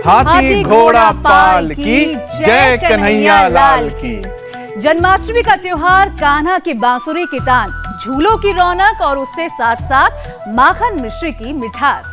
हाथी घोड़ा पाल की, जय कन्हैया लाल की। जन्माष्टमी का त्योहार, कान्हा की बांसुरी की तान, झूलों की रौनक और उससे साथ साथ माखन मिश्री की मिठास।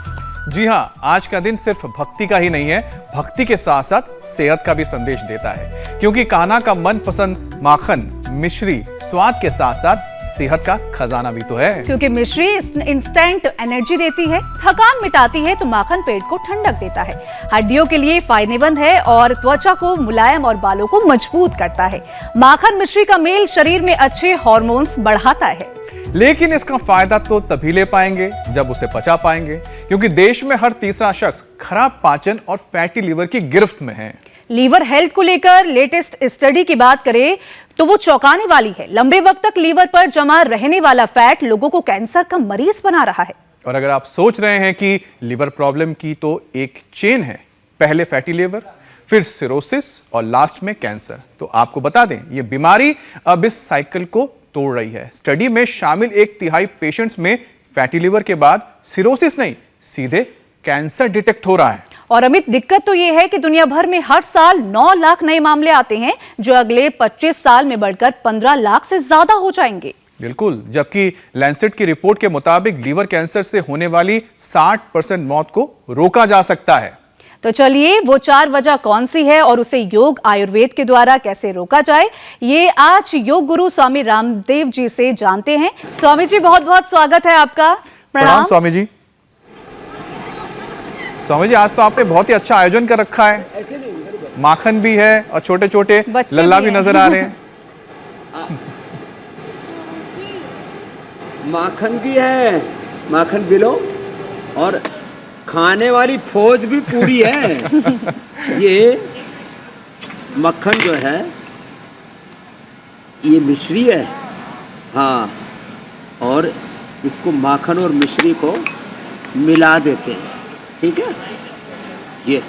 जी हाँ, आज का दिन सिर्फ भक्ति का ही नहीं है, भक्ति के साथ साथ सेहत का भी संदेश देता है, क्योंकि कान्हा का मनपसंद माखन मिश्री स्वाद के साथ साथ सेहत का खजाना भी तो है। क्योंकि मिश्री इंस्टेंट एनर्जी देती है, थकान मिटाती है, तो माखन पेट को ठंडक देता है, हड्डियों के लिए फायदेमंद है और त्वचा को मुलायम और बालों को मजबूत करता है। माखन मिश्री का मेल शरीर में अच्छे हार्मोन्स बढ़ाता है। लेकिन इसका फायदा तो तभी ले पाएंगे जब उसे पचा पाएंगे, क्योंकि देश में हर तीसरा शख्स खराब पाचन और फैटी लीवर की गिरफ्त में है। लीवर हेल्थ को लेकर लेटेस्ट स्टडी की बात करें तो वो चौंकाने वाली है। लंबे वक्त तक लीवर पर जमा रहने वाला फैट लोगों को कैंसर का मरीज बना रहा है। और अगर आप सोच रहे हैं कि लीवर प्रॉब्लम की तो एक चेन है, पहले फैटी लीवर, फिर सिरोसिस और लास्ट में कैंसर, तो आपको बता दें ये बीमारी अब इस साइकिल को तोड़ रही है। स्टडी में शामिल 1/3 पेशेंट्स में फैटी लीवर के बाद सिरोसिस नहीं, सीधे कैंसर डिटेक्ट हो रहा है। और अमित, दिक्कत तो यह है कि दुनिया भर में हर साल 9 लाख नए मामले आते हैं, जो अगले 25 साल में बढ़कर 15 लाख से ज्यादा हो जाएंगे। बिल्कुल, जबकि लैंसेट की रिपोर्ट के मुताबिक लीवर कैंसर से होने वाली 60% मौत को रोका जा सकता है। तो चलिए वो 4 वजह कौन सी है और उसे योग आयुर्वेद के द्वारा कैसे रोका जाए, ये आज योग गुरु स्वामी रामदेव जी से जानते हैं। स्वामी जी, बहुत बहुत स्वागत है आपका। प्रणाम स्वामी जी। स्वामी जी, आज तो आपने बहुत ही अच्छा आयोजन कर रखा है, माखन भी है और छोटे छोटे लल्ला भी नजर आ रहे हैं। माखन भी है, माखन भी लो, और खाने वाली फौज भी पूरी है। ये मक्खन जो है ये मिश्री है, हाँ, और इसको माखन और मिश्री को मिला देते हैं, ठीक है ये।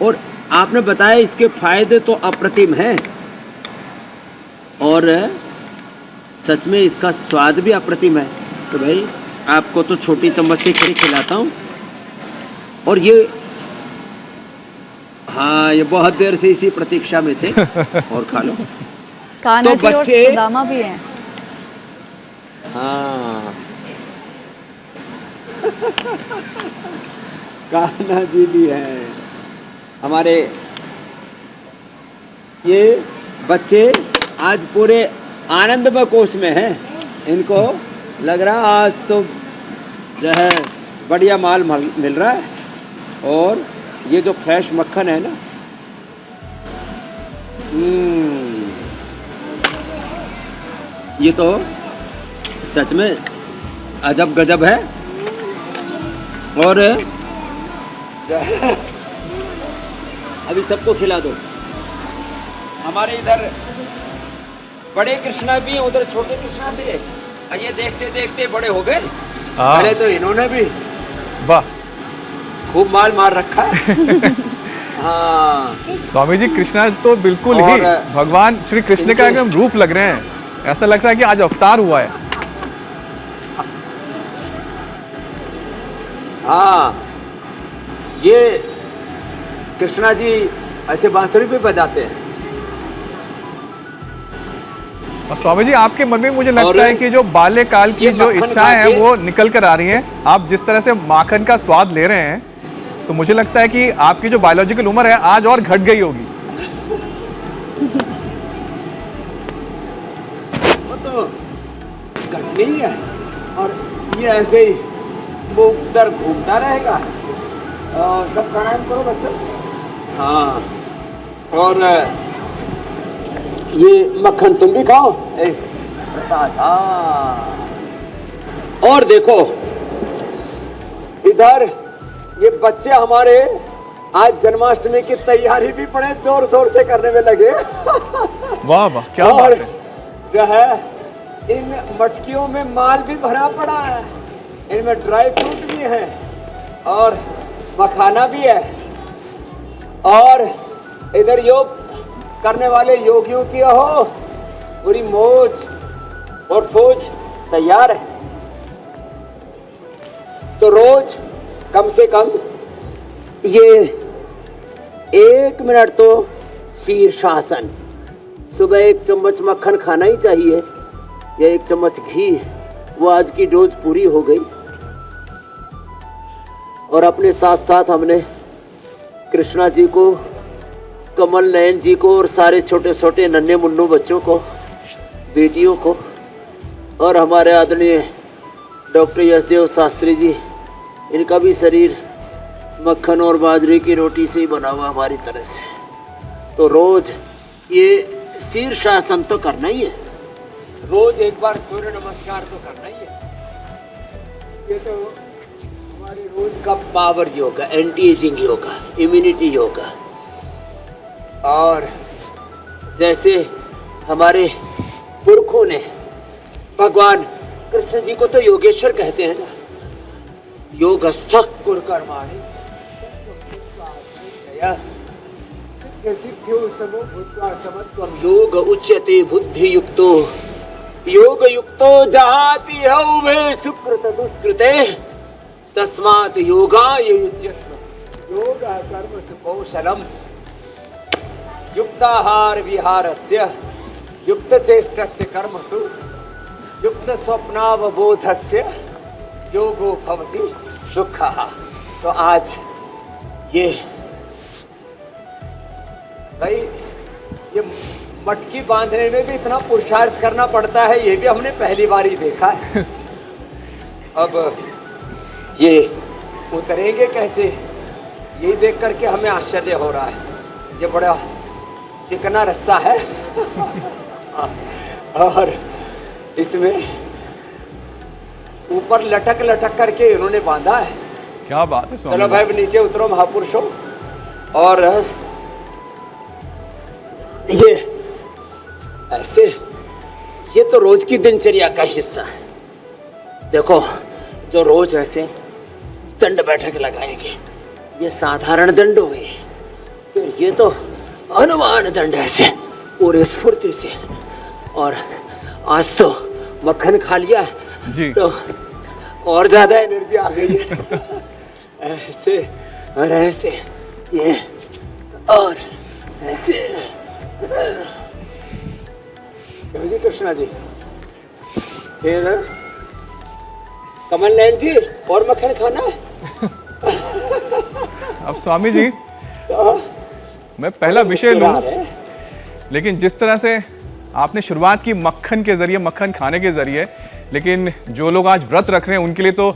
और आपने बताया इसके फायदे तो अप्रतिम हैं, और सच में इसका स्वाद भी अप्रतिम है। तो भाई आपको तो छोटी चम्मच से खिलाता हूँ। और ये, हाँ, ये बहुत देर से इसी प्रतीक्षा में थे। और खा लो। कान्हा जी और सुदामा भी हैं। हाँ कान्हा जी भी हैं हमारे। ये बच्चे आज पूरे आनंदमय कोष में हैं। इनको लग रहा आज तो जो है बढ़िया माल मिल रहा है। और ये जो फ्रेश मक्खन है ना, ये तो सच में अजब गजब है। और अभी सबको खिला दो। हमारे इधर बड़े कृष्णा भी हैं, उधर छोटे कृष्णा भी है। ये देखते देखते बड़े हो गए। पहले तो इन्होंने भी वाह खूब माल मार रखा है। हाँ स्वामी जी, कृष्णा तो बिल्कुल ही भगवान श्री कृष्ण का एकदम रूप लग रहे हैं। ऐसा लगता है कि आज अवतार हुआ है। हाँ, ये कृष्णा जी ऐसे बांसुरी भी बजाते हैं। और स्वामी जी, आपके मन में मुझे लगता है कि जो बाल्यकाल की जो इच्छाएं हैं वो निकल कर आ रही हैं। आप जिस तरह से माखन का स्वाद ले रहे हैं, तो मुझे लगता है कि आपकी जो बायोलॉजिकल उम्र है आज और घट गई होगी। वो तो घट नहीं है, और ये ऐसे ही वो उधर घूमता रहेगा। और सब प्राणायाम करो बच्चों। हाँ, और ये मक्खन तुम भी खाओ, प्रसाद। और देखो इधर ये बच्चे हमारे आज जन्माष्टमी की तैयारी भी बड़े जोर शोर से करने में लगे। वाह वाह, क्या बात है। जो है इन मटकियों में माल भी भरा पड़ा है, इनमें ड्राई फ्रूट भी है और मखाना भी है। और इधर योग करने वाले योगियों की हो पूरी मौज और फौज तैयार है। तो रोज कम से कम ये 1 मिनट तो शीर्षासन। सुबह 1 चम्मच मक्खन खाना ही चाहिए या 1 चम्मच घी, वो आज की डोज पूरी हो गई। और अपने साथ साथ हमने कृष्णा जी को, कमल नयन जी को और सारे छोटे छोटे नन्हे मुन्नू बच्चों को, बेटियों को, और हमारे आदरणीय डॉक्टर यशदेव शास्त्री जी, इनका भी शरीर मक्खन और बाजरे की रोटी से ही बना हुआ हमारी तरह से। तो रोज ये शीर्षासन तो करना ही है, रोज एक बार सूर्य नमस्कार तो करना ही है। ये तो हमारी रोज का power yoga, anti ageing yoga, immunity yoga. और जैसे हमारे पुरखों ने, भगवान कृष्ण जी को तो योगेश्वर कहते हैं ना, योगस्थ कुरकर्माणि योग उच्यते बुद्धि युक्तो, योग युक्तो जहाति हौवे सुकृत दुष्कृते, तस्मात् योगाय युज्यस्व। योग कर्मसु कौशलम, युक्ताहार विहारस्य, युक्त चेष्टस्य कर्मसु, युक्त स्वप्नावबोधस्य योगो भवति दुःखः। तो आज ये भाई, ये मटकी बांधने में भी इतना पुरुषार्थ करना पड़ता है, ये भी हमने पहली बार ही देखा है। अब ये उतरेंगे कैसे, ये देख करके हमें आश्चर्य हो रहा है। ये बड़ा चिकना रस्सा है और इसमें ऊपर लटक लटक करके इन्होंने बांधा है। क्या बात है। चलो भाई नीचे उतरो महापुरुषों। और ये ऐसे, ये तो रोज की दिनचर्या का हिस्सा है। देखो, जो रोज ऐसे दंड बैठक लगाएंगे, ये साधारण दंड हुए, फिर ये तो अनुमान दंड ऐसे पूरे स्फूर्ति से। और आज तो मक्खन खा लिया जी, तो और ज्यादा एनर्जी आ गई है। ऐसे और ऐसे, ये और ऐसे। जी कृष्णा जी, फिर कमल नयन जी, और मक्खन खाना है? अब स्वामी जी, मैं पहला विषय लूं, लेकिन जिस तरह से आपने शुरुआत की मक्खन के जरिए, मक्खन खाने के जरिए, लेकिन जो लोग आज व्रत रख रहे हैं उनके लिए तो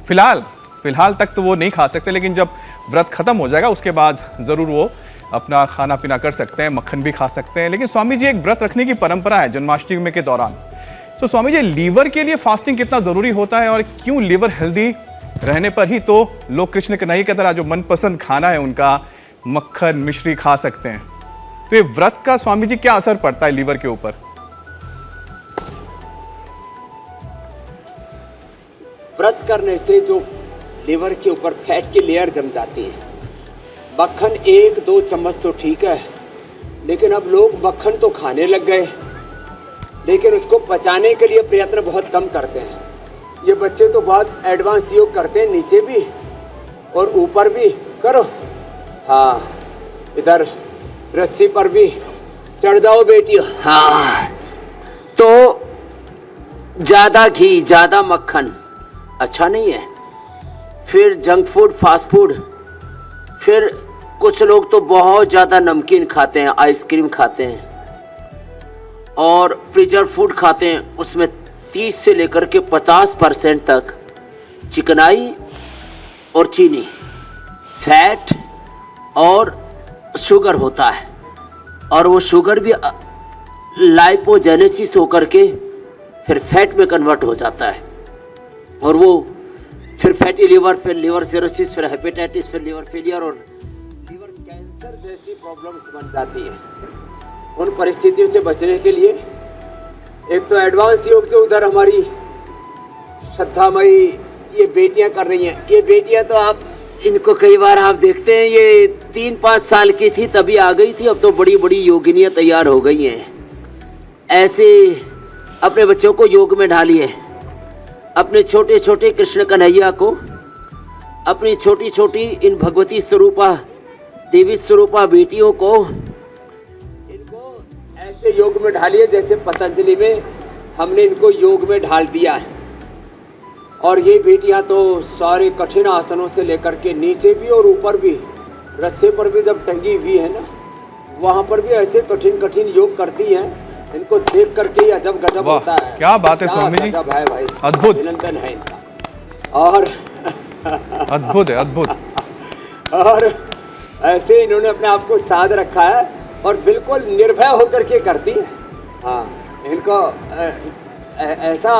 फिलहाल तक तो वो नहीं खा सकते, लेकिन जब व्रत खत्म हो जाएगा उसके बाद जरूर वो अपना खाना पीना कर सकते हैं, मक्खन भी खा सकते हैं। लेकिन स्वामी जी, एक व्रत रखने की परंपरा है जन्माष्टमी के दौरान। तो स्वामी जी, लीवर के लिए फास्टिंग कितना जरूरी होता है और क्यों लीवर हेल्दी रहने पर ही तो लोग कृष्ण कन्हैया की तरह जो मनपसंद खाना है उनका, मक्खन मिश्री खा सकते हैं? तो ये व्रत का स्वामी जी क्या असर पड़ता है लीवर के ऊपर? व्रत करने से जो लीवर के ऊपर फैट की लेयर जम जाती है, मक्खन 1-2 चम्मच तो ठीक है, लेकिन अब लोग मक्खन तो खाने लग गए, लेकिन उसको पचाने के लिए प्रयत्न बहुत कम करते हैं। ये बच्चे तो बहुत एडवांस योग करते हैं, नीचे भी और ऊपर भी करो। हाँ, इधर रस्सी पर भी चढ़ जाओ बेटियों। हाँ, तो ज़्यादा घी, ज़्यादा मक्खन अच्छा नहीं है। फिर जंक फूड, फास्ट फूड, फिर कुछ लोग तो बहुत ज़्यादा नमकीन खाते हैं, आइसक्रीम खाते हैं और प्रिजर्व फूड खाते हैं। उसमें 30 से लेकर के 50% तक चिकनाई और चीनी, फैट और शुगर होता है। और वो शुगर भी लाइपोजेनेसिस होकर के फिर फैट में कन्वर्ट हो जाता है, और वो फिर फैटी लिवर, फिर लिवर सिरोसिस, फिर हेपेटाइटिस, फिर लिवर फेलियर और लिवर कैंसर जैसी प्रॉब्लम्स बन जाती है। उन परिस्थितियों से बचने के लिए एक तो एडवांस योग जो उधर हमारी श्रद्धामयी ये बेटियां कर रही हैं। ये बेटियां तो आप इनको कई बार आप देखते हैं, ये 3-5 साल की थी तभी आ गई थी, अब तो बड़ी बड़ी योगिनियां तैयार हो गई हैं। ऐसे अपने बच्चों को योग में ढालिए, अपने छोटे छोटे कृष्ण कन्हैया को, अपनी छोटी छोटी इन भगवती स्वरूपा देवी स्वरूपा बेटियों को इनको ऐसे योग में ढालिए जैसे पतंजलि में हमने इनको योग में ढाल दिया है। और ये बेटियां तो सारे कठिन आसनों से लेकर के नीचे भी और ऊपर भी रस्से पर भी जब टंगी हुई है ना, वहां पर भी ऐसे कठिन कठिन योग करती हैं। इनको देख करके ही अजब गजब होता है। क्या बात है स्वामी जी, गजब है भाई, अद्भुत, अभिनंदन है इनका। और अद्भुत है, अद्भुत। और ऐसे इन्होंने अपने आप को साध रखा है और बिल्कुल निर्भय होकर के करती है। हाँ, इनको ऐसा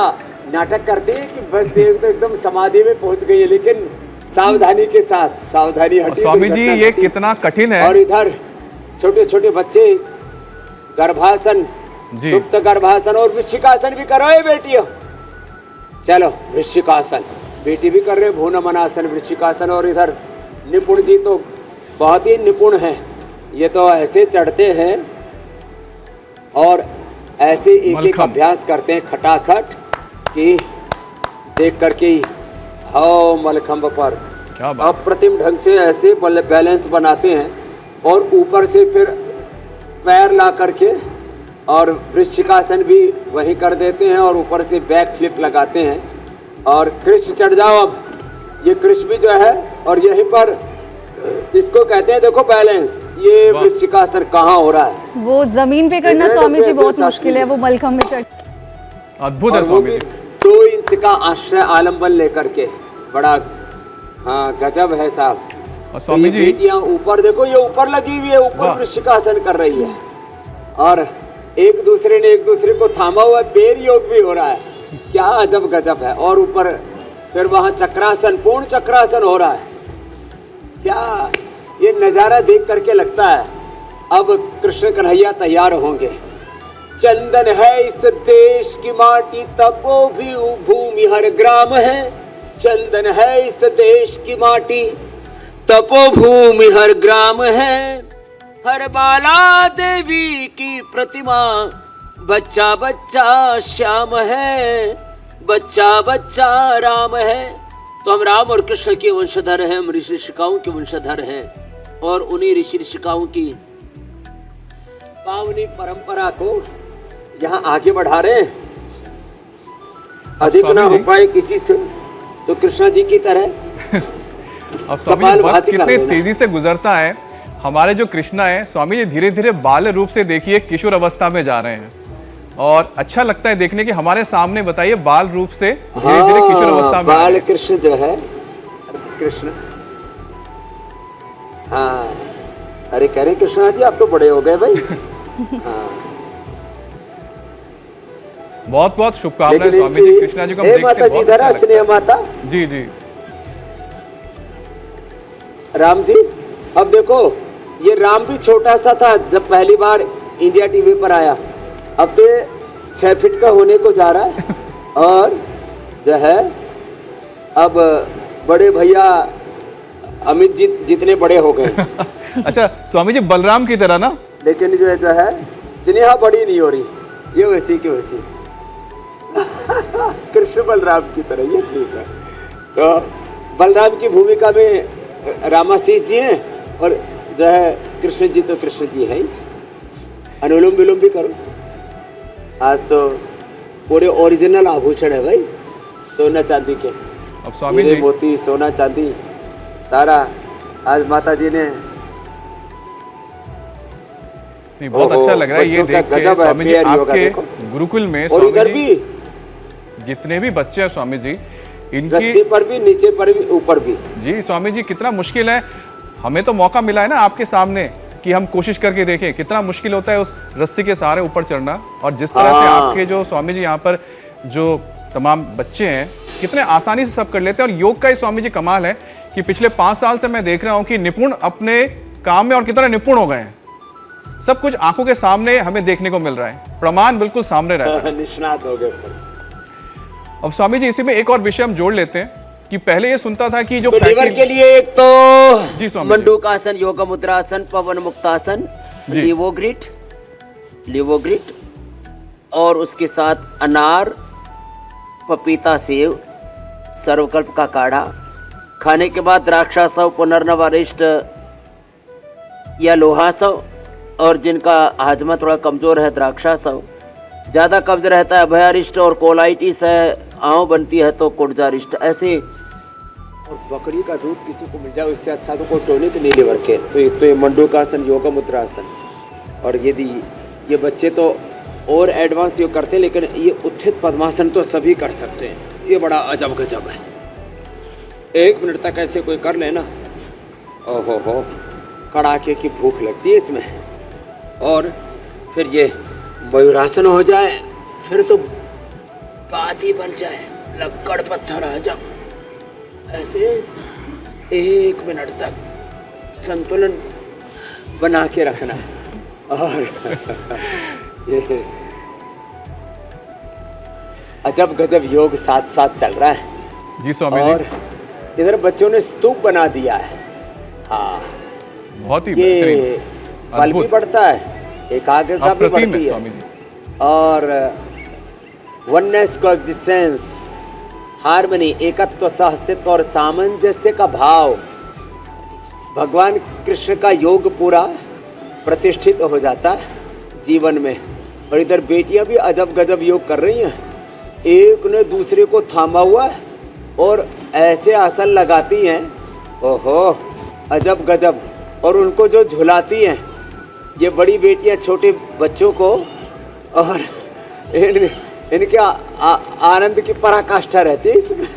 नाटक करती है कि बस ये तो एकदम समाधि में पहुंच गई है, लेकिन सावधानी के साथ, सावधानी हटी। स्वामी जी ये कितना कठिन है। और इधर छोटे छोटे बच्चे गर्भासन, सुप्त गर्भासन और वृश्चिकासन भी करो ये बेटियों। चलो वृश्चिकासन बेटी भी कर रहे, भूनमनासन, वृश्चिकासन। और इधर निपुण जी तो बहुत ही निपुण हैं। ये तो ऐसे चढ़ते हैं और ऐसे एक एक अभ्यास करते हैं खटाखट कि देख करके हाओ मलखंब पर अप्रतिम ढंग से ऐसे बैलेंस बनाते हैं। और ऊपर से फिर पैर ला करके और वृश्चिकासन भी वही कर देते हैं और ऊपर से बैक फ्लिप लगाते हैं। और कृष्ण चढ़ जाओ। अब ये कृष्ण भी जो है और यहीं पर इसको कहते हैं, देखो बैलेंस, ये वृश्चिकासन कहाँ हो रहा है, वो जमीन पे करना स्वामी जी बहुत मुश्किल है, वो मलखंब में चढ़। अद्भुत है स्वामी जी। 2 इंच का आश्रय आलम्बन लेकर के, बड़ा हाँ गजब है साहब। और स्वामी जी बेटियां ऊपर देखो, ये ऊपर लगी हुई है, ऊपर वृश्चिकासन कर रही है और एक दूसरे ने एक दूसरे को थामा हुआ है, पैर योग भी हो रहा है। क्या अजब गजब है। और ऊपर फिर वहां चक्रासन, पूर्ण चक्रासन हो रहा है। क्या ये नजारा देख करके लगता है अब कृष्ण कन्हैया तैयार होंगे। चंदन है इस देश की माटी, तपो भी भूमि हर ग्राम है। चंदन है इस देश की माटी, तपो भूमि हर ग्राम है। हर बाला देवी की प्रतिमा, बच्चा बच्चा श्याम है, बच्चा बच्चा राम है। तो हम राम और कृष्ण के वंशधर हैं, हम ऋषि ऋषिकाओं के वंशधर हैं और उन्हीं ऋषि ऋषिकाओं की पावनी परंपरा को यहाँ आगे बढ़ा रहे हैं। अधिक ना हो पाए किसी से तो कृष्ण जी की तरह। अब स्वामी जी वक्त कितने तेजी से गुजरता है। हमारे जो कृष्णा है स्वामी जी धीरे धीरे बाल रूप से देखिए किशोर अवस्था में जा रहे हैं और अच्छा लगता है देखने कि हमारे सामने बताइए बाल रूप से धीरे धीरे किशोर अवस्था में बाल कृष्ण जो है कृष्ण। हाँ अरे कह रहे कृष्णा जी आप तो बड़े हो गए भाई। हाँ बहुत बहुत शुभकामनाएं स्वामी जी। कृष्णा जी को हम देखते माता जी धरा स्नेह माता जी जी। राम जी अब देखो ये राम भी छोटा सा था जब पहली बार इंडिया टीवी पर आया, अब तो 6 फीट का होने को जा रहा है और जो है अब बड़े भैया अमित जी जितने बड़े हो गए। अच्छा स्वामी जी बलराम की तरह ना, लेकिन जो है स्नेहा बड़ी नहीं हो रही, ये वैसी की वैसी। कृष्ण बलराम की तरह, ये ठीक है। तो बलराम की भूमिका में रामाशीष जी हैं और जो है कृष्ण जी तो कृष्ण जी है ही। अनुलोम विलोम भी करो। आज तो पूरे ओरिजिनल आभूषण है भाई, सोना चांदी के। अब स्वामी जी मोती सोना चांदी सारा आज माता जी ने। नहीं बहुत अच्छा लग रहा है ये देख के स्वामी जी आपके गुरुकुल में। और इधर भी जितने भी बच्चे हैं स्वामी जी इनकी रस्सी पर भी, नीचे पर भी, ऊपर भी। जी स्वामी जी कितना मुश्किल है। हमें तो मौका मिला है ना आपके सामने कि हम कोशिश करके देखें कितना मुश्किल होता है उस रस्सी के सहारे ऊपर चढ़ना। और जिस तरह से आपके जो स्वामी जी यहाँ पर जो तमाम बच्चे हैं कितने आसानी से सब कर लेते हैं। और योग का ही स्वामी जी कमाल है कि पिछले 5 साल से मैं देख रहा हूँ कि निपुण अपने काम में और कितना निपुण हो गए हैं। सब कुछ आंखों के सामने हमें देखने को मिल रहा है, प्रमाण बिल्कुल सामने रहता है। निष्णात हो गए। अब स्वामी जी इसी में एक और विषय हम जोड़ लेते हैं कि पहले ये सुनता था कि जो तो लीवर के लिए एक तो जी स्वामी मंडूकासन, योग मुद्रासन, पवन मुक्तासन, लिवोग्रिट और उसके साथ अनार, पपीता, सेव, सर्वकल्प का काढ़ा खाने के बाद द्राक्षासव, पुनर्नव, अरिष्ट या लोहासव, और जिनका हाजमा थोड़ा कमज़ोर है द्राक्षासव। ज़्यादा कब्ज रहता है अभयारिष्ट, और कोलाइटिस है, आँव बनती है तो कुड़जारिष्ट। ऐसे और बकरी का दूध किसी को मिल जाए इससे अच्छा तो कोई टोनिक नहीं लीवर के। तो ये मंडूकासन, योगा मुद्रासन। और यदि ये बच्चे तो और एडवांस योग करते हैं, लेकिन ये उत्थित पद्मासन तो सभी कर सकते हैं। ये बड़ा अजब गजब है। 1 मिनट तक ऐसे कोई कर लेना, ओहो हो, कड़ाके की भूख लगती है इसमें। और फिर ये मयूरासन हो जाए, फिर तो बात ही बन जाए, लक्कड़ पत्थर अजब। ऐसे 1 मिनट तक संतुलन बना के रखना है। और ये अजब गजब योग साथ साथ चल रहा है जी स्वामी और जी। इधर बच्चों ने स्तूप बना दिया है। हाँ, बहुत ही ये बेहतरीन, बल भी अद्भुत, बढ़ता है, एकाग्रता भी अप्रतिम बढ़ती है है स्वामी जी। और वननेस को एग्जिस्टेंस, हार्मनी, एकत्व, सहअस्तित्व और सामंजस्य का भाव, भगवान कृष्ण का योग पूरा प्रतिष्ठित हो जाता है जीवन में। और इधर बेटियां भी अजब गजब योग कर रही हैं। एक ने दूसरे को थामा हुआ है और ऐसे आसन लगाती हैं, ओहो अजब गजब। और उनको जो झुलाती हैं ये बड़ी बेटियां छोटे बच्चों को, और इनके आनंद की पराकाष्ठा रहती है इसमें।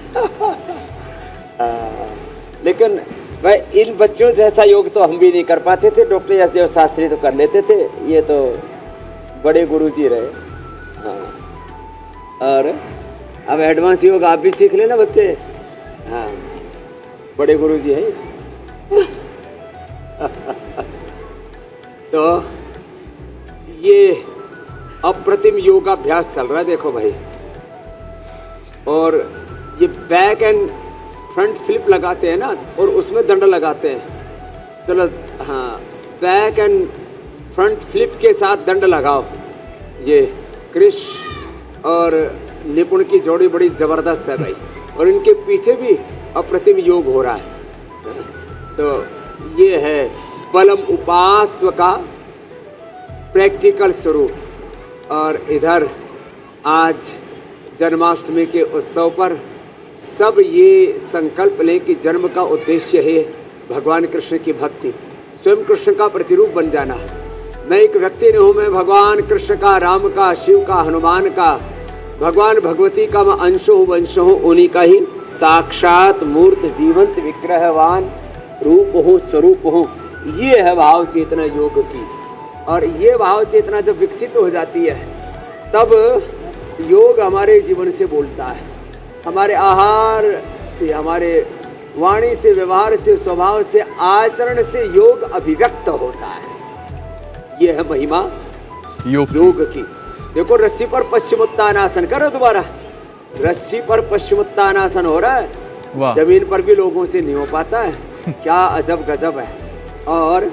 लेकिन भाई इन बच्चों जैसा योग तो हम भी नहीं कर पाते थे। डॉक्टर यशदेव शास्त्री तो कर लेते थे, ये तो बड़े गुरुजी रहे। हाँ, और अब एडवांस योग आप भी सीख लेना बच्चे। हाँ, बड़े गुरुजी हैं। तो ये अप्रतिम योगाभ्यास चल रहा है, देखो भाई। और ये बैक एंड फ्रंट फ्लिप लगाते हैं ना, और उसमें दंड लगाते हैं। चलो हाँ, बैक एंड फ्रंट फ्लिप के साथ दंड लगाओ। ये कृष और निपुण की जोड़ी बड़ी ज़बरदस्त है भाई, और इनके पीछे भी अप्रतिम योग हो रहा है। तो ये है बलम उपास्व का प्रैक्टिकल स्वरूप। और इधर आज जन्माष्टमी के उत्सव पर सब ये संकल्प लें कि जन्म का उद्देश्य है भगवान कृष्ण की भक्ति, स्वयं कृष्ण का प्रतिरूप बन जाना। मैं एक व्यक्ति नहीं हूँ, मैं भगवान कृष्ण का, राम का, शिव का, हनुमान का, भगवान भगवती का मैं अंश हूँ, वंश हूँ। उन्हीं का ही साक्षात मूर्त जीवंत विग्रहवान रूप हूँ, स्वरूप हूँ। ये है भाव चेतना योग की। और ये भाव चेतना जब विकसित हो जाती है तब योग हमारे जीवन से बोलता है, हमारे आहार से, हमारे वाणी से, व्यवहार से, स्वभाव से, आचरण से योग अभिव्यक्त होता है। ये है महिमा योग की। देखो रस्सी पर पश्चिमोत्तानासन करो दोबारा, रस्सी पर पश्चिमोत्तानासन हो रहा है, जमीन पर भी लोगों से नहीं हो पाता है। क्या अजब गजब है। और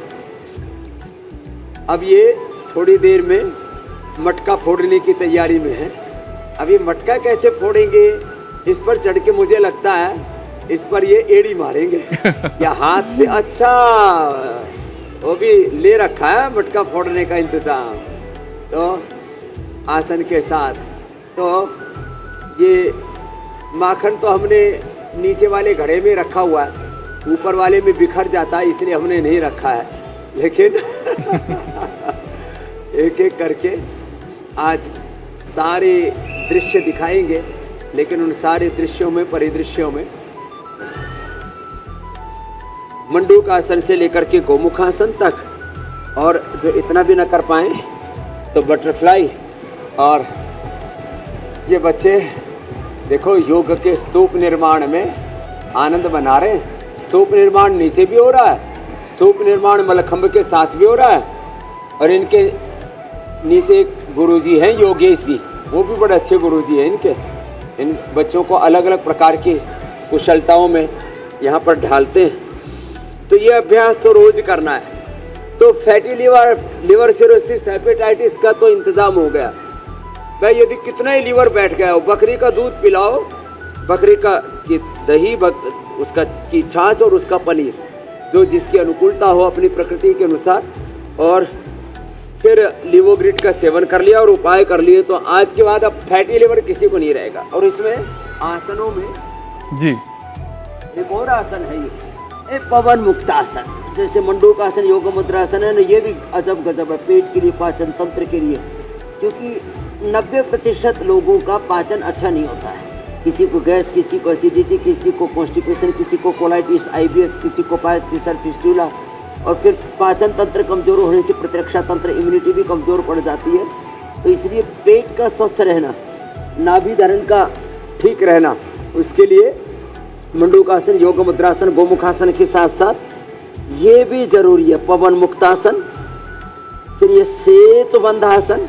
अब ये थोड़ी देर में मटका फोड़ने की तैयारी में है। अभी मटका कैसे फोड़ेंगे, इस पर चढ़ के मुझे लगता है इस पर ये एड़ी मारेंगे या हाथ से। अच्छा, वो भी ले रखा है मटका फोड़ने का इंतजाम, तो आसन के साथ। तो ये माखन तो हमने नीचे वाले घड़े में रखा हुआ है, ऊपर वाले में बिखर जाता है, इसलिए हमने नहीं रखा है। लेकिन एक एक करके आज सारे दृश्य दिखाएंगे, लेकिन उन सारे दृश्यों में, परिदृश्यों में मंडूकासन से लेकर के गोमुखासन तक, और जो इतना भी न कर पाए तो बटरफ्लाई। और ये बच्चे देखो योग के स्तूप निर्माण में आनंद बना रहे हैं। स्तूप निर्माण नीचे भी हो रहा है, स्तूप निर्माण मलखंभ के साथ भी हो रहा है। और इनके नीचे एक गुरुजी हैं योगेश जी, वो भी बड़े अच्छे गुरुजी हैं इनके। इन बच्चों को अलग अलग प्रकार की कुशलताओं में यहाँ पर ढालते हैं। तो ये अभ्यास तो रोज करना है। तो फैटी लिवर सिरोसिस, हेपेटाइटिस का तो इंतजाम हो गया भाई। यदि कितना ही लीवर बैठ गया हो, बकरी का दूध पिलाओ, बकरी का की दही, उसका की छाछ और उसका पनीर, जो जिसकी अनुकूलता हो अपनी प्रकृति के अनुसार, और फिर लिवोग्रिड का सेवन कर लिया और उपाय कर लिए, तो आज के बाद अब फैटी लिवर किसी को नहीं रहेगा। और इसमें आसनों में जी एक और आसन है, ये पवन मुक्त आसन, जैसे मंडूकासन, योग मुद्रासन है ना, ये भी अजब गजब है पेट के लिए, पाचन तंत्र के लिए, क्योंकि 90% लोगों का पाचन अच्छा नहीं होता है। किसी को गैस, किसी को एसिडिटी, किसी को कॉन्स्टिपेशन, किसी को कोलाइटिस, IBS, किसी को पायस, फिशर, फिस्टुला, और फिर पाचन तंत्र कमजोर होने से प्रतिरक्षा तंत्र, इम्यूनिटी भी कमजोर पड़ जाती है। तो इसलिए पेट का स्वस्थ रहना, नाभि धरण का ठीक रहना, उसके लिए मंडूकासन, योग मुद्रासन, गोमुखासन के साथ साथ ये भी जरूरी है, पवन मुक्तासन, फिर ये सेतुबंधासन,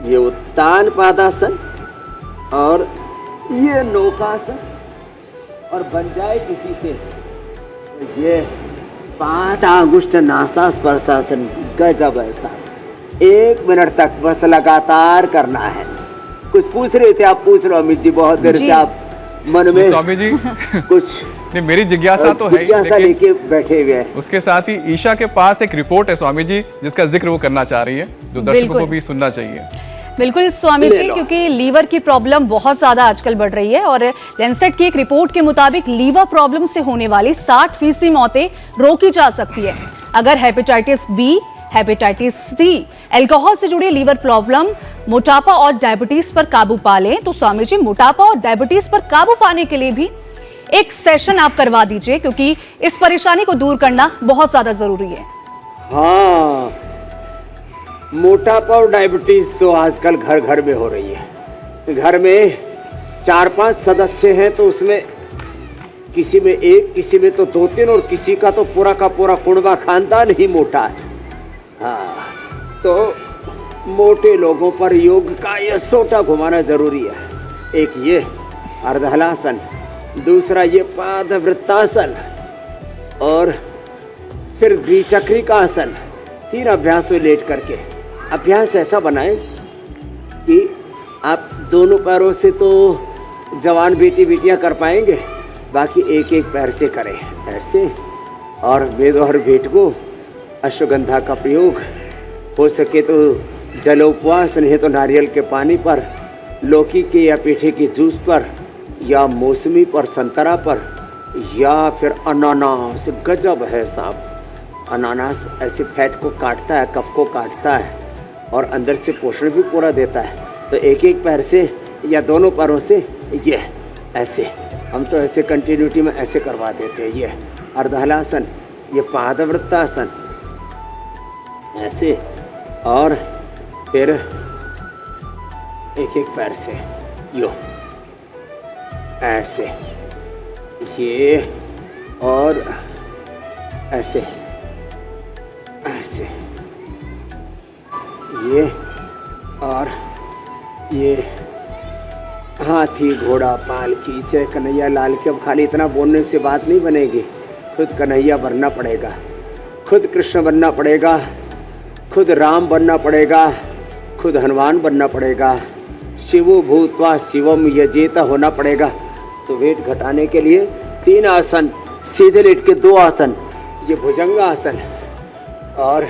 ये उत्तान पादासन, और ये नौकासन, और बन जाए किसी से तो ये पादांगुष्ठ नासा स्पर्शासन, गजब ऐसा 1 मिनट तक बस लगातार करना है। कुछ पूछ रहे थे आप, पूछ लो अमित जी, बहुत देर से आप मन में स्वामी जी कुछ नहीं, मेरी जिज्ञासा तो है ही, जिज्ञासा लेकिन लेके बैठे हुए हैं। उसके साथ ही ईशा के पास एक रिपोर्ट है स्वामी जी, जिसका जिक्र वो करना चाह रही है, जो दर्शकों को भी सुनना चाहिए। बिल्कुल स्वामी जी, क्योंकि लीवर की प्रॉब्लम बहुत ज्यादा आजकल बढ़ रही है, और लैंसेट की एक रिपोर्ट के मुताबिक लीवर प्रॉब्लम से होने वाली 60% मौतें रोकी जा सकती है अगर hepatitis B, hepatitis C, alcohol से जुड़ी लीवर प्रॉब्लम, मोटापा और डायबिटीज पर काबू पा लें। तो स्वामी जी, मोटापा और डायबिटीज पर काबू पाने के लिए भी एक सेशन आप करवा दीजिए, क्योंकि इस परेशानी को दूर करना बहुत ज्यादा जरूरी है। हाँ, मोटापा और डायबिटीज तो आजकल घर घर में हो रही है। घर में 4-5 सदस्य हैं तो उसमें किसी में 1, किसी में तो 2-3, और किसी का तो पूरा का पूरा कुणबा खानदान ही मोटा है। हाँ, तो मोटे लोगों पर योग का यह सोटा घुमाना जरूरी है। एक ये अर्धहलासन, दूसरा ये पादवृत्तासन, और फिर द्विचक्री का आसन। 3 अभ्यास में लेट करके अभ्यास ऐसा बनाएं कि आप दोनों पैरों से तो जवान बेटी बेटियां कर पाएंगे, बाकी एक एक पैर से करें ऐसे, और वेद और भेंट को अश्वगंधा का प्रयोग हो सके तो जलोपवास, नहीं तो नारियल के पानी पर, लौकी के या पेठे के जूस पर, या मौसमी पर, संतरा पर, या फिर अनानास। गजब है साहब, अनानास ऐसे फैट को काटता है, कफ को काटता है, और अंदर से पोषण भी पूरा देता है। तो एक एक पैर से या दोनों पैरों से ये ऐसे, हम तो ऐसे कंटिन्यूटी में ऐसे करवा देते हैं। ये अर्धहलासन, ये पादवृत्तासन ऐसे, और फिर एक एक पैर से यो ऐसे, ये और ऐसे ऐसे, ये और ये, हाथी घोड़ा पालकी जय कन्हैया लाल की। अब खाली इतना बोलने से बात नहीं बनेगी, खुद कन्हैया बनना पड़ेगा, खुद कृष्ण बनना पड़ेगा, खुद राम बनना पड़ेगा, खुद हनुमान बनना पड़ेगा, शिवो भूत्वा शिवम यजेता होना पड़ेगा। तो वेट घटाने के लिए 3 आसन, सीधे लेट के 2 आसन, ये भुजंग आसन, और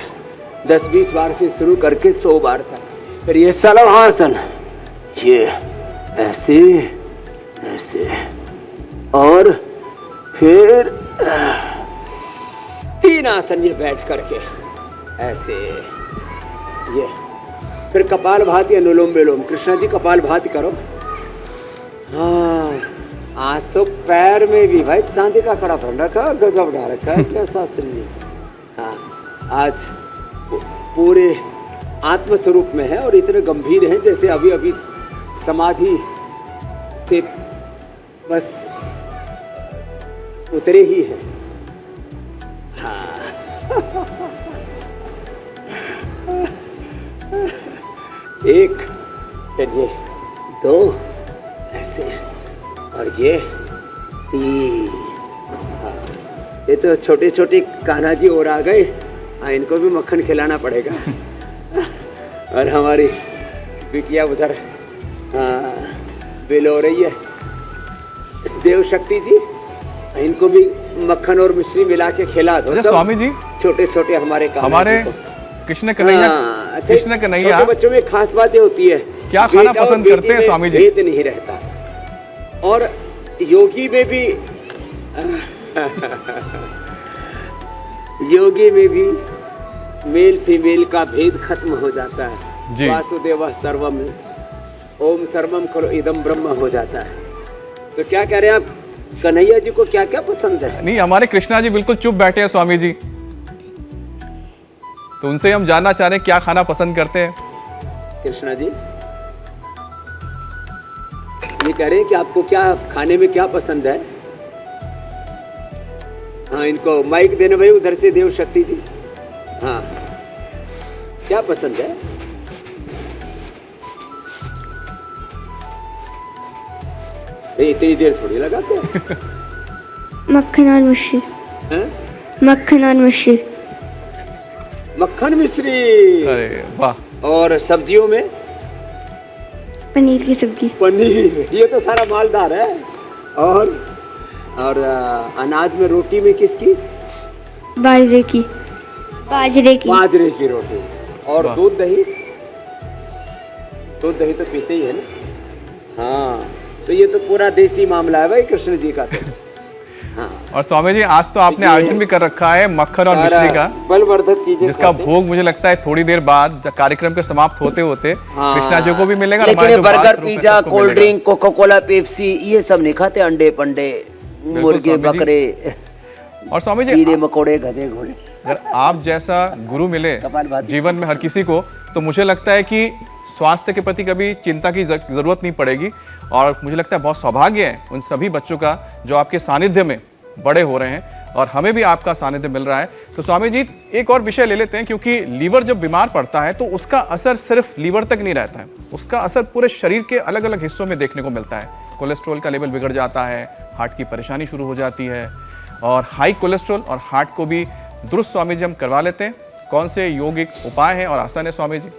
10-20 बार से शुरू करके 100 बार तक। फिर ये सलवासन, ये ऐसे ऐसे, और फिर 3 आसन ये बैठ करके ऐसे, ये फिर कपाल भाती, अनुलोम विलोम। कृष्णा जी कपाल भाती करो। हाँ, आज तो पैर में भी भाई चांदी का कड़ा पहन रखा, गजब डाल रखा है क्या शास्त्री जी। हाँ, आज पूरे आत्मस्वरूप में है और इतने गंभीर हैं जैसे अभी अभी समाधि से बस उतरे ही हैं। हाँ एक, फिर ये 2 ऐसे, और ये 3। हाँ, ये तो छोटे छोटे कान्हा जी और आ गए। हाँ, इनको भी मक्खन खिलाना पड़ेगा। और हमारी बिटिया उधर बिल हो रही है। देव शक्ति जी इनको भी मक्खन और मिश्री मिला के खिला दो। अच्छा सब स्वामी जी, छोटे छोटे हमारे कान्हा हमारे जी को। कृष्ण कन्हैया, हाँ, अच्छा, कृष्ण कन्हैया छोटे बच्चों में खास बातें होती है। क्या खाना बेटा और पसंद बेटी करते हैं में स्वामी जी? भेद नहीं रहता। और योगी में भी योगी में भी मेल फीमेल का भेद खत्म हो जाता है। जी। वासुदेव सर्वम ओम सर्वम खलु इदम ब्रह्म हो जाता है। तो क्या कह रहे हैं आप, कन्हैया जी को क्या क्या पसंद है? नहीं, हमारे कृष्णा जी बिल्कुल चुप बैठे हैं स्वामी जी, तो उनसे हम जानना चाह रहे हैं क्या खाना पसंद करते हैं। कृष्णा जी ये कह रहे हैं कि आपको क्या खाने में क्या पसंद है? हाँ, इनको माइक देना भाई, उधर से देव शक्ति जी। हाँ, क्या पसंद है? इतनी देर थोड़ी लगाते हैं। मक्खन और मिश्री। हैं? मक्खन और मिश्री। मक्खन मिश्री। अरे वाह। और सब्जियों में पनीर की सब्जी। पनीर, ये तो सारा मालदार है। और अनाज में रोटी में किसकी? बाजरे की। बाजरे की। बाजरे की रोटी। और वाह। दूध दही? दूध दही तो पीते ही है ना। हाँ, तो ये तो पूरा देसी मामला है भाई कृष्ण जी का तो। हाँ, और स्वामी जी आज तो आपने ये आयोजन भी कर रखा है मक्खन और सारा मिश्री का, बलवर्धक चीजें जिसका खाते हैं। भोग मुझे लगता है थोड़ी देर बाद कार्यक्रम के समाप्त होते होते हाँ। कृष्णा जी को भी मिलेगा। लेकिन हमारे ये जो बाल बर्गर, स्वरूप है, पिज्जा, सबको कोल्ड मिलेगा। ड्रिंक, कोका कोला, पेप्सी ये सब नहीं खाते। अंडे पंडे, मुर्गे, स्वामी जी। बकरे, और स्वामी जी कीड़े मकोड़े, गधे घोड़े। अगर आप जैसा गुरु मिले कपालभाति। जीवन में हर किसी को, तो मुझे लगता है कि स्वास्थ्य के प्रति कभी चिंता की जरूरत नहीं पड़ेगी। और मुझे लगता है बहुत सौभाग्य है उन सभी बच्चों का जो आपके सानिध्य में बड़े हो रहे हैं, और हमें भी आपका सानिध्य मिल रहा है। तो स्वामी जी एक और विषय ले लेते हैं, क्योंकि लीवर जब बीमार पड़ता है तो उसका असर सिर्फ लीवर तक नहीं रहता है, उसका असर पूरे शरीर के अलग अलग हिस्सों में देखने को मिलता है। कोलेस्ट्रॉल का लेवल बिगड़ जाता है, हार्ट की परेशानी शुरू हो जाती है, और हाई कोलेस्ट्रॉल और हार्ट को भी दुरुस्त स्वामी जी हम करवा लेते हैं। कौन से योगिक उपाय हैं और आसन है स्वामी जी?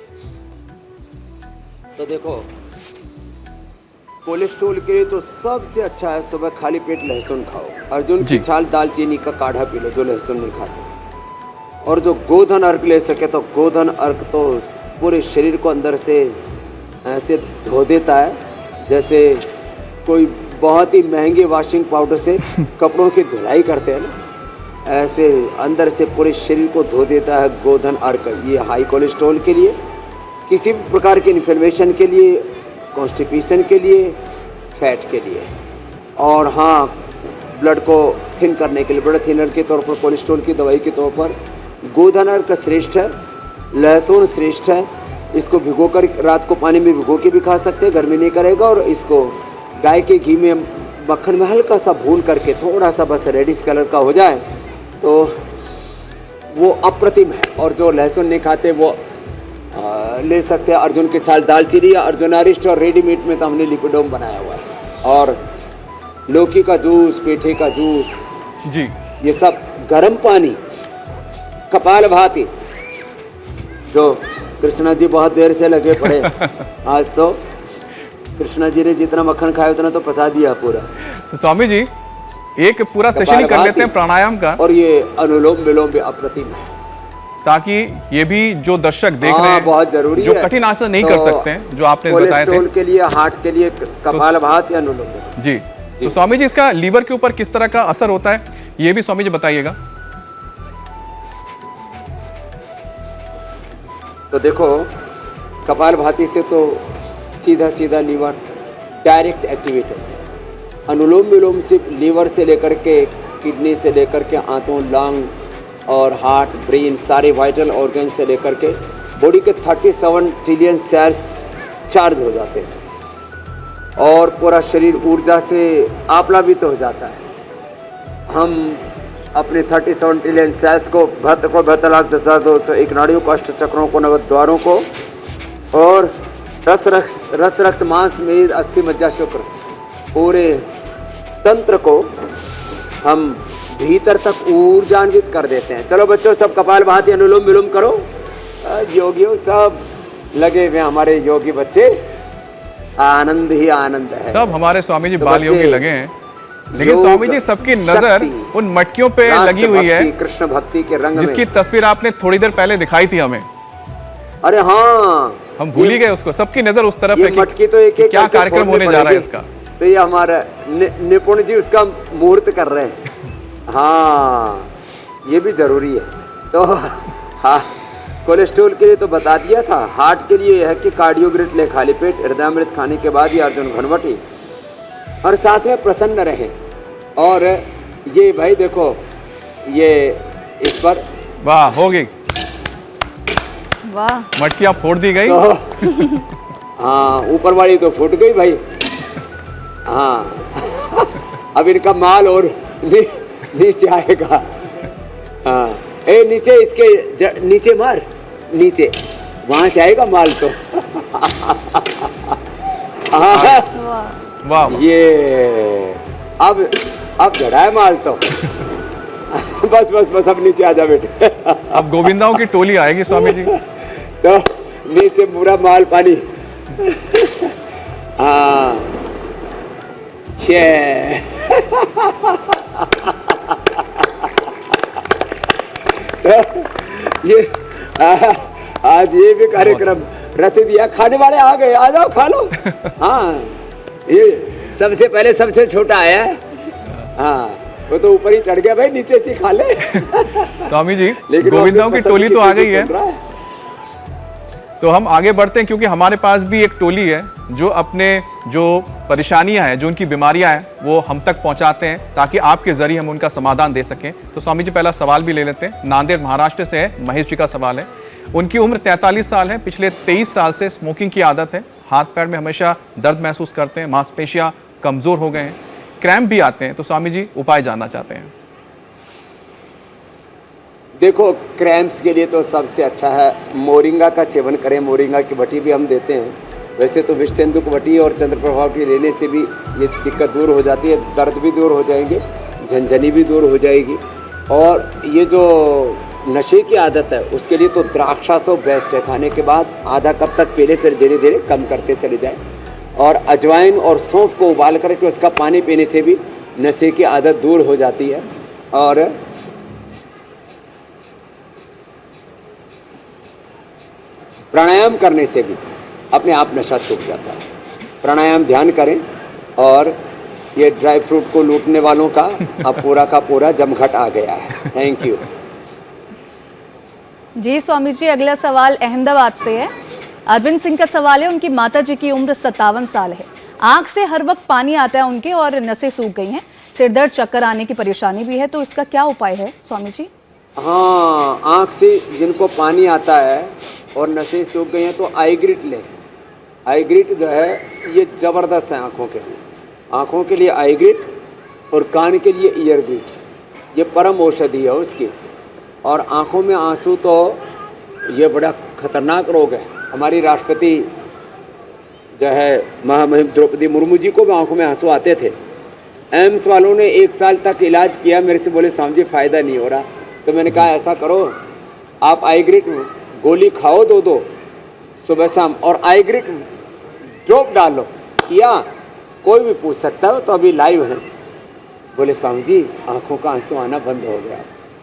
तो देखो, कोलेस्ट्रॉल के लिए तो सबसे अच्छा है सुबह खाली पेट लहसुन खाओ। अर्जुन की जी। छाल दालचीनी का काढ़ा पी लो जो लहसुन नहीं खाते। और जो गोधन अर्घ ले सके तो गोधन अर्घ तो पूरे शरीर को अंदर से ऐसे धो देता है, जैसे कोई बहुत ही महंगे वॉशिंग पाउडर से कपड़ों की धुलाई करते हैं ना, ऐसे अंदर से पूरे शरीर को धो देता है गोधन अर्घ। ये हाई कोलेस्ट्रॉल के लिए, किसी भी प्रकार के इन्फ्लेमेशन के लिए, कॉन्स्टिपेशन के लिए, फैट के लिए, और हाँ ब्लड को थिन करने के लिए, ब्लड थिनर के तौर पर, कोलेस्ट्रॉल की दवाई के तौर पर गोधन अर्घ श्रेष्ठ है। लहसुन श्रेष्ठ है। इसको भिगोकर रात को पानी में भिगो के भी खा सकते हैं, गर्मी नहीं करेगा। और इसको गाय के घी में, मक्खन में हल्का सा भून करके थोड़ा सा बस रेडिश कलर का हो जाए तो वो अप्रतिम है। और जो लहसुन नहीं खाते वो ले सकते हैं अर्जुन के छाल दालचीनी या अर्जुनारिस्ट, और रेडीमेड में तो हमने लिपिडोम बनाया हुआ है। और लौकी का जूस, पेठे का जूस, जी ये सब गर्म पानी, कपालभाति, जो कृष्णा जी बहुत देर से लगे पड़े आज तो कृष्णा जी ने जितना मक्खन खाया उतना तो पचा दिया पूरा। तो स्वामी जी एक पूरा सेशन ही कर लेते हैं प्राणायाम का, और ये अनुलोम विलोम भी अप्रतिम है, ताकि ये भी जो दर्शक देख रहे हैं बहुत जरूरी जो है। कठिन आसन नहीं तो कर सकते हैं, जो आपने बताए थे। कोलेस्ट्रॉल के लिए, हार्ट के लिए कपालभाति या अनुलोम विलोम। जी, तो स्वामी जी इसका लीवर के ऊपर किस तरह का असर होता है, ये भी स्वामी जी बताइएगा। तो देखो, कपालभाति से तो सीधा सीधा लीवर डायरेक्ट एक्टिवेट होता है। अनुलोम विलोम से लीवर से लेकर के, किडनी से लेकर के, आंतों, लंग और हार्ट, ब्रेन, सारे वाइटल ऑर्गन से लेकर के बॉडी के 37 ट्रिलियन सेल्स चार्ज हो जाते हैं और पूरा शरीर ऊर्जा से आप्लावित हो जाता है। हम अपने 37 ट्रिलियन सेल्स को 72,10,201 नाड़ियों को, अष्ट चक्रों को, 9 द्वारों को, और रस रक्त मांस मेद अस्थि मज्जा शुक्र, पूरे तंत्र को हम भीतर तक ऊर्जान्वित कर देते हैं। चलो बच्चों, सब कपालभाति अनुलोम विलोम करो। योगियों सब लगे हुए, हमारे योगी बच्चे, आनंद ही आनंद है। सब हमारे स्वामी जी तो बाल योगी बच्चे लगे हैं। लेकिन योग, स्वामी जी सबकी नजर शक्ति, उन मटकियों पे लगी हुई है, राष्ट्रभक्ति, कृष्ण भक्ति के रंग जिसकी में। तस्वीर आपने थोड़ी देर पहले दिखाई थी हमें। अरे हाँ, हम भूल ही गए उसको, सबकी नजर उस तरफ ये है मटकी तो एक कि एक क्या करके कार्यक्रम फोड़नी होने जा रहा है पड़ेगी। इसका। तो ये हमारा निपुण जी उसका मुहूर्त कर रहे हैं। हाँ, ये भी जरूरी है। तो हाँ, कोलेस्ट्रॉल के लिए तो बता दिया था। हार्ट के लिए है कि कार्डियोग्रिट ले खाली पेट, हृदयामृत खाने के बाद ही अर्जुन घनवटी, और साथ में प्रसन्न रहें। और ये भाई देखो, ये इस पर वाह, हो गई वाह, मटकियां फोड़ दी गई। तो हाँ, ऊपर वाली तो फूट गई भाई। हाँ, अब इनका माल और नीचे आएगा। हाँ, ए नीचे इसके नीचे मार, नीचे वहां से आएगा माल तो। हाँ, वाह वाह। ये अब चढ़ा है माल तो। बस बस बस, अब नीचे आ जा बेटे। अब गोविंदाओं की टोली आएगी स्वामी जी। तो नीचे पूरा माल पानी। हाँ, तो ये आज ये भी कार्यक्रम रच दिया। खाने वाले आ गए, आ जाओ खा लो। हाँ, ये सबसे पहले सबसे छोटा आया है। हाँ, वो तो ऊपर ही चढ़ गया भाई, नीचे से खा ले। स्वामी जी, लेकिन गोविंदाओं की टोली तो आ गई है, चल रहा है। तो हम आगे बढ़ते हैं, क्योंकि हमारे पास भी एक टोली है जो अपने जो परेशानियां हैं, जो उनकी बीमारियां हैं, वो हम तक पहुंचाते हैं ताकि आपके जरिए हम उनका समाधान दे सकें। तो स्वामी जी, पहला सवाल भी ले लेते हैं। नांदेड़ महाराष्ट्र से है, महेश जी का सवाल है। उनकी उम्र 43 साल है, पिछले 23 साल से स्मोकिंग की आदत है, हाथ पैर में हमेशा दर्द महसूस करते हैं, मांसपेशियां कमजोर हो गए हैं, क्रैम्प भी आते हैं। तो स्वामी जी, उपाय जानना चाहते हैं। देखो, क्रैम्प्स के लिए तो सबसे अच्छा है मोरिंगा का सेवन करें। मोरिंगा की बटी भी हम देते हैं। वैसे तो विष्णुक बटी और चंद्रप्रभा की लेने से भी ये दिक्कत दूर हो जाती है, दर्द भी दूर हो जाएंगे, झंझनी भी दूर हो जाएगी। और ये जो नशे की आदत है उसके लिए तो द्राक्षा तो बेस्ट है। खाने के बाद आधा कप तक पी ले, फिर धीरे धीरे कम करते चले जाए। और अजवाइन और सौंफ को उबाल करके उसका पानी पीने से भी नशे की आदत दूर हो जाती है। और प्राणायाम करने से भी अपने आप नशा छूट जाता है। प्राणायाम ध्यान करें। और ये ड्राई फ्रूट को लूटने वालों का अब पूरा का पूरा जमघट आ गया है। थैंक यू जी स्वामी जी। अगला सवाल अहमदाबाद से है। अरविंद सिंह का सवाल है, उनकी माता जी की उम्र 57 साल है, आंख से हर वक्त पानी आता है उनके और नसें सूख गई हैं, सिरदर्द चक्कर आने की परेशानी भी है, तो इसका क्या उपाय है स्वामी जी? हाँ, आँख से जिनको पानी आता है और नसें सूख गई हैं तो आईग्रिट लें। आईग्रिट जो है ये ज़बरदस्त है आँखों के लिए। आँखों के लिए आईग्रिट और कान के लिए ईयरग्रिट, ये परम औषधि है उसकी। और आँखों में आंसू तो ये बड़ा खतरनाक रोग है। हमारी राष्ट्रपति जो है महामहिम द्रौपदी मुर्मू जी को भी आँखों में आंसू आते थे। एम्स वालों ने 1 साल तक इलाज किया, मेरे से बोले स्वामी जी फ़ायदा नहीं हो रहा। तो मैंने कहा ऐसा करो, आप आईग्रिट गोली खाओ 2-2 सुबह शाम, और आईग्रिट ड्रॉप डालो। किया, कोई भी पूछ सकता है, तो अभी लाइव है। बोले स्वामी जी आँखों का आंसू आना बंद हो गया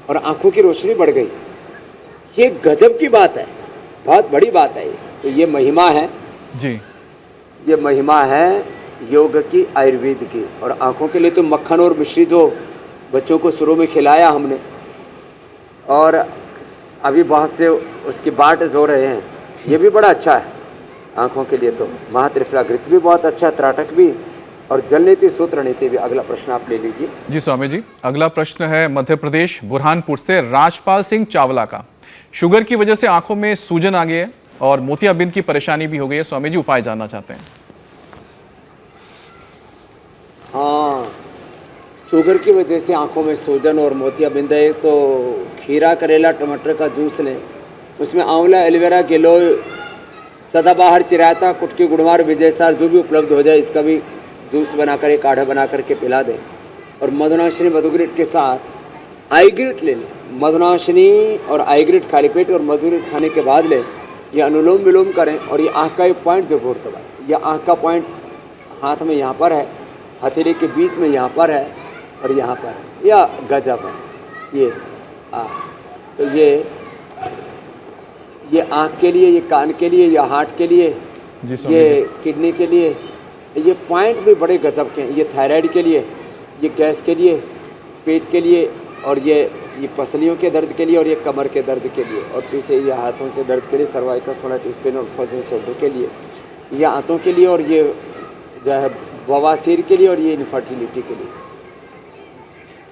और आँखों की रोशनी बढ़ गई। ये गजब की बात है, बहुत बड़ी बात है। तो ये महिमा है जी, ये महिमा है योग की, आयुर्वेद की। और आँखों के लिए तो मक्खन और मिश्री जो बच्चों को शुरू में खिलाया हमने, और अभी बहुत से उसकी बाट जो रहे हैं, ये भी बड़ा अच्छा है आँखों के लिए। तो महात्रिफलाघृत भी बहुत अच्छा, त्राटक भी, और जल नीति सूत्र नीति भी। अगला प्रश्न आप ले लीजिए। जी स्वामी जी, अगला प्रश्न है मध्य प्रदेश बुरहानपुर से राजपाल सिंह चावला का। शुगर की वजह से आंखों में सूजन आ गई है और मोतियाबिंद की परेशानी भी हो गई है। स्वामी जी, उपाय जानना चाहते हैं। हाँ, शुगर की वजह से आंखों में सूजन और मोतियाबिंद है तो खीरा, करेला, टमाटर का जूस लें। उसमें आंवला, एलोवेरा, गिलोय, सदाबहार, चिराता, कुटकी, गुड़वार, विजयसार जो भी उपलब्ध हो जाए, इसका भी जूस बनाकर, एक काढ़ा बना करके पिला दें। और मधुनाशिनी मधुग्रिट के साथ आईग्रिट ले लें। मधुनाशिनी और आईग्रिट खाली पेट और मधुग्रिट खाने के बाद लें। यह अनुलोम विलोम करें। और ये आँख का एक पॉइंट जरूर दबाएं। यह आँख का पॉइंट हाथ में यहाँ पर है, हथेली के बीच में यहाँ पर है, और यहाँ पर या गजब है ये। तो ये आँख के लिए, ये कान के लिए, ये हार्ट के लिए, जी स्वामी ये किडनी के लिए, ये पॉइंट भी बड़े गजब के हैं। ये थायराइड के लिए, ये गैस के लिए, पेट के लिए, और ये पसलियों के दर्द के लिए, और ये कमर के दर्द के लिए, और पीछे ये हाथों के दर्द के लिए, सर्वाइकल स्पाइनल स्पेन और फ्रोजन शोल्डर के लिए, ये आंतों के लिए, और ये जो है बवासीर के लिए, और ये इनफर्टिलिटी के लिए।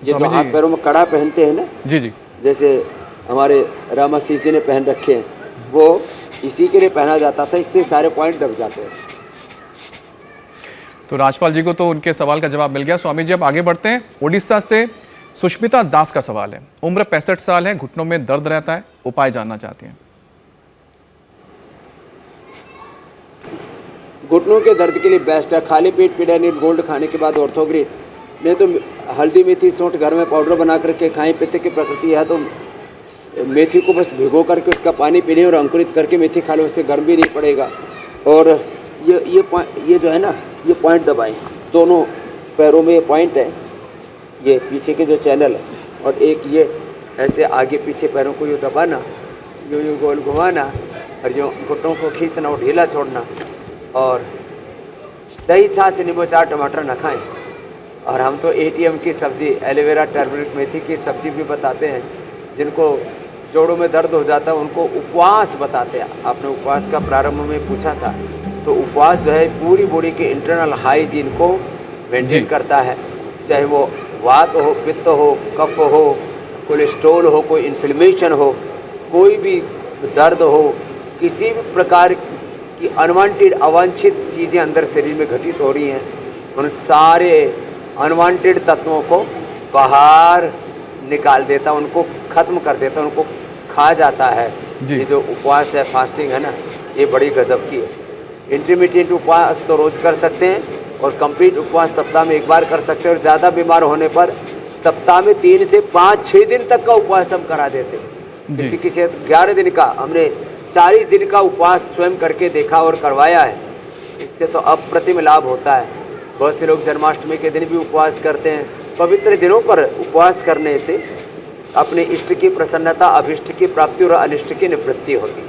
ये जो हाथ पैरों में कड़ा पहनते हैं ना, जी जी, जैसे हमारे रामा सीसी ने पहन रखे हैं, वो इसी के लिए पहना जाता था, इससे सारे पॉइंट दब जाते हैं। तो राजपाल जी को तो उनके सवाल का जवाब मिल गया। स्वामी जी अब आगे बढ़ते हैं। उड़ीसा से सुष्मिता दास का सवाल है। उम्र 65 साल है, घुटनों में दर्द रहता है, उपाय जानना चाहती हैं। घुटनों के दर्द के लिए बेस्ट है खाली पेट पीडानिल गोल्ड खाने के बाद ऑर्थोग्रिड, नहीं तो हल्दी मेथी सौंठ घर में पाउडर बना करके खाएं। पित्त की प्रकृति है तो मेथी को बस भिगो करके उसका पानी पी लें और अंकुरित करके मेथी खा लो, उससे गर्म भी नहीं पड़ेगा। और ये जो है ना, ये पॉइंट दबाएं, दोनों पैरों में ये पॉइंट है, ये पीछे के जो चैनल है, और एक ये ऐसे आगे पीछे पैरों को यूँ दबाना, यूँ गोल घुमाना, और यूँ घुटनों को खींचना और ढीला छोड़ना। और दही छाछ नींबू चार टमाटर न खाएं। और हम तो एटीएम की सब्ज़ी, एलोवेरा टर्मरिक मेथी की सब्ज़ी भी बताते हैं। जिनको जोड़ों में दर्द हो जाता है उनको उपवास बताते हैं। आपने उपवास का प्रारंभ में पूछा था, तो उपवास जो है पूरी बॉडी के इंटरनल हाइजीन को मेंटेन करता है, चाहे वो वात हो, पित्त हो, कफ हो, कोलेस्ट्रॉल हो, कोई इन्फ्लेमेशन हो, कोई भी दर्द हो, किसी भी प्रकार की अनवांटेड अवांछित चीज़ें अंदर शरीर में घटित हो रही हैं, उन सारे अनवांटेड तत्वों को बाहर निकाल देता, उनको ख़त्म कर देता, उनको खा जाता है। ये जो उपवास है, फास्टिंग है ना, ये बड़ी गजब की है। इंटरमीडिएट उपवास तो रोज़ कर सकते हैं, और कंप्लीट उपवास सप्ताह में एक बार कर सकते हैं, और ज़्यादा बीमार होने पर सप्ताह में 3 से 5-6 दिन तक का उपवास हम करा देते हैं। किसी 11 दिन का, हमने 40 दिन का उपवास स्वयं करके देखा और करवाया है। इससे तो अप्रतिम लाभ होता है। बहुत से लोग जन्माष्टमी के दिन भी उपवास करते हैं। पवित्र दिनों पर उपवास करने से अपने इष्ट की प्रसन्नता, अभिष्ट की प्राप्ति और अनिष्ट की निवृत्ति होती है।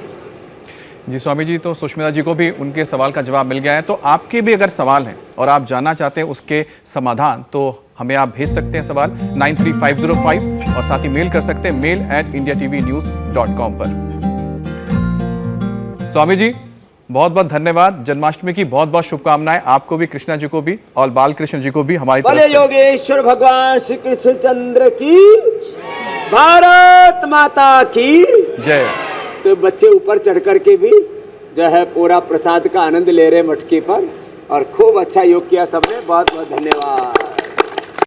जी स्वामी जी, तो सुष्मिता जी को भी उनके सवाल का जवाब मिल गया है। तो आपके भी अगर सवाल हैं और आप जानना चाहते हैं उसके समाधान, तो हमें आप भेज सकते हैं सवाल 93505, और साथ ही मेल कर सकते हैं mail@indiatvnews.com पर। स्वामी जी बहुत बहुत धन्यवाद। जन्माष्टमी की बहुत बहुत शुभकामनाएं आपको भी, कृष्णा जी को भी, और बाल कृष्ण जी को भी हमारी तरफ से। योगेश्वर भगवान श्री कृष्ण चंद्र की, भारत माता की जय। तो बच्चे ऊपर चढ़ करके भी जो है पूरा प्रसाद का आनंद ले रहे मटकी पर, और खूब अच्छा योग किया सबने। बहुत बहुत धन्यवाद।